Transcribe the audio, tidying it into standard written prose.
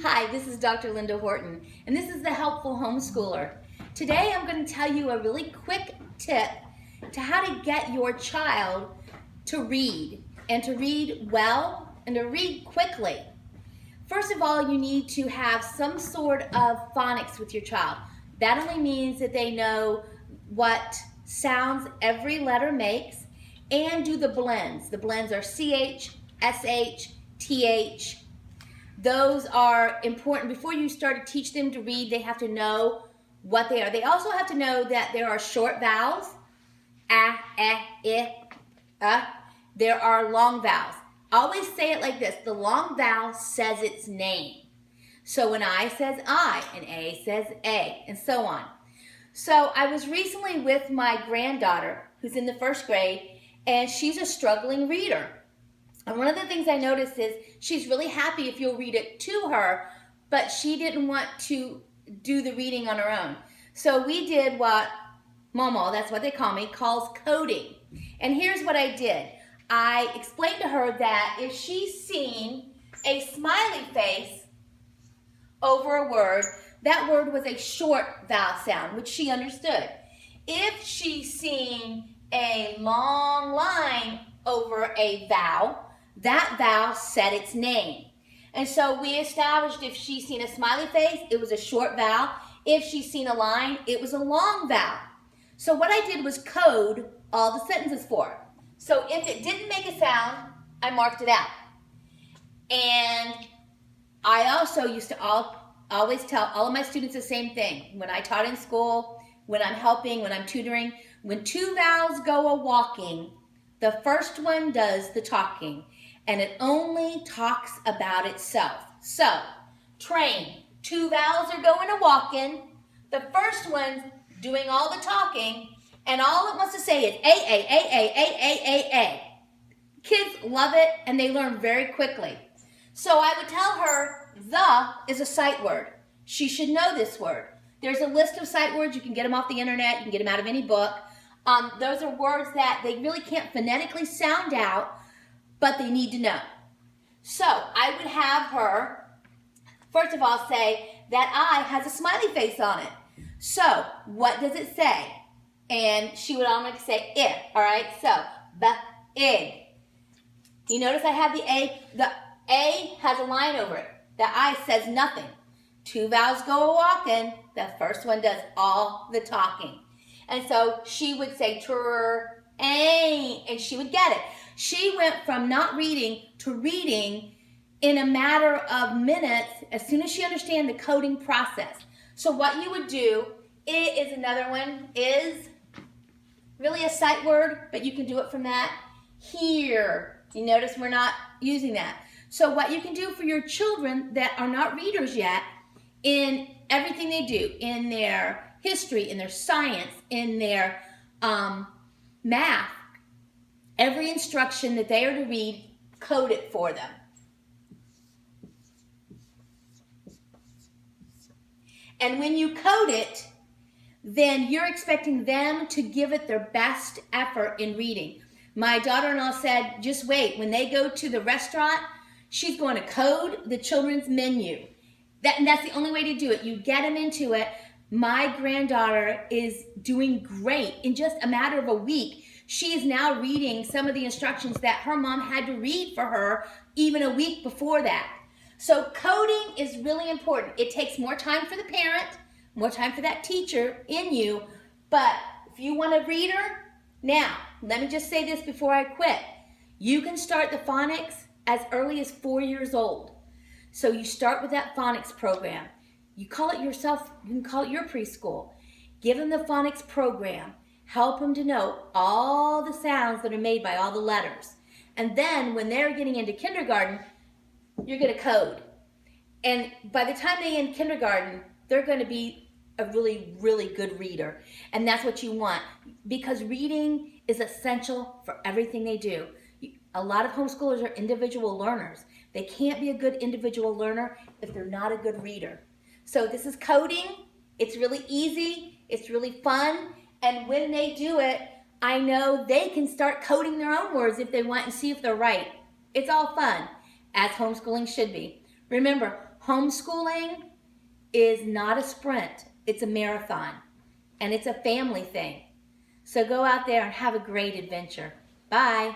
Hi, this is Dr. Linda Horton, and this is the Helpful Homeschooler. Today I'm going to tell you a really quick tip to how to get your child to read, and to read well, and to read quickly. First of all, you need to have some sort of phonics with your child. That only means that they know what sounds every letter makes and do the blends. The blends are CH, SH, TH. Those are important. Before you start to teach them to read, they have to know what they are. They also have to know that there are short vowels, ah, eh, uh. There are long vowels. Always say it like this. The long vowel says its name. So when I says I, and A says A, and so on. So I was recently with my granddaughter, who's in the first grade, and she's a struggling reader. And one of the things I noticed is she's really happy if you'll read it to her, but she didn't want to do the reading on her own. So we did what Momo, that's what they call me, calls coding. And here's what I did. I explained to her that if she's seen a smiley face over a word, that word was a short vowel sound, which she understood. If she's seen a long line over a vowel, that vowel said its name. And so we established if she's seen a smiley face, it was a short vowel. If she's seen a line, it was a long vowel. So what I did was code all the sentences for her. So if it didn't make a sound, I marked it out. And I also used to always tell all of my students the same thing. When I taught in school, when I'm helping, when I'm tutoring, when two vowels go a-walking, the first one does the talking, and it only talks about itself. So, train, two vowels are going a-walking, the first one's doing all the talking, and all it wants to say is A. Kids love it, and they learn very quickly. So I would tell her, the is a sight word. She should know this word. There's a list of sight words. You can get them off the internet. You can get them out of any book. Those are words that they really can't phonetically sound out, but they need to know. So I would have her, first of all, say that I has a smiley face on it. So what does it say? And she would automatically say I, all right? So, ig. You notice I have the A. The A has a line over it. The I says nothing. Two vowels go a-walking. The first one does all the talking. And so she would say and she would get it. She went from not reading to reading in a matter of minutes as soon as she understands the coding process. So what you would do, it is another one, is really a sight word, but you can do it from that. Here, you notice we're not using that. So what you can do for your children that are not readers yet, in everything they do, in their history, in their science, in their math, every instruction that they are to read, code it for them. And when you code it, then you're expecting them to give it their best effort in reading. My daughter-in-law said, just wait, when they go to the restaurant, she's going to code the children's menu. That's the only way to do it. You get them into it. My granddaughter is doing great. In just a matter of a week, she is now reading some of the instructions that her mom had to read for her even a week before that. So coding is really important. It takes more time for the parent, more time for that teacher in you, but if you want a reader, now, let me just say this before I quit. You can start the phonics as early as 4 years old. So you start with that phonics program. You call it yourself, you can call it your preschool. Give them the phonics program. Help them to know all the sounds that are made by all the letters. And then when they're getting into kindergarten, you're going to code. And by the time they're in kindergarten, they're going to be a really, really good reader. And that's what you want, because reading is essential for everything they do. A lot of homeschoolers are individual learners. They can't be a good individual learner if they're not a good reader. So this is coding. It's really easy. It's really fun. And when they do it, I know they can start coding their own words if they want and see if they're right. It's all fun, as homeschooling should be. Remember, Homeschooling is not a sprint, it's a marathon, and it's a family thing. So go out there and have a great adventure. Bye.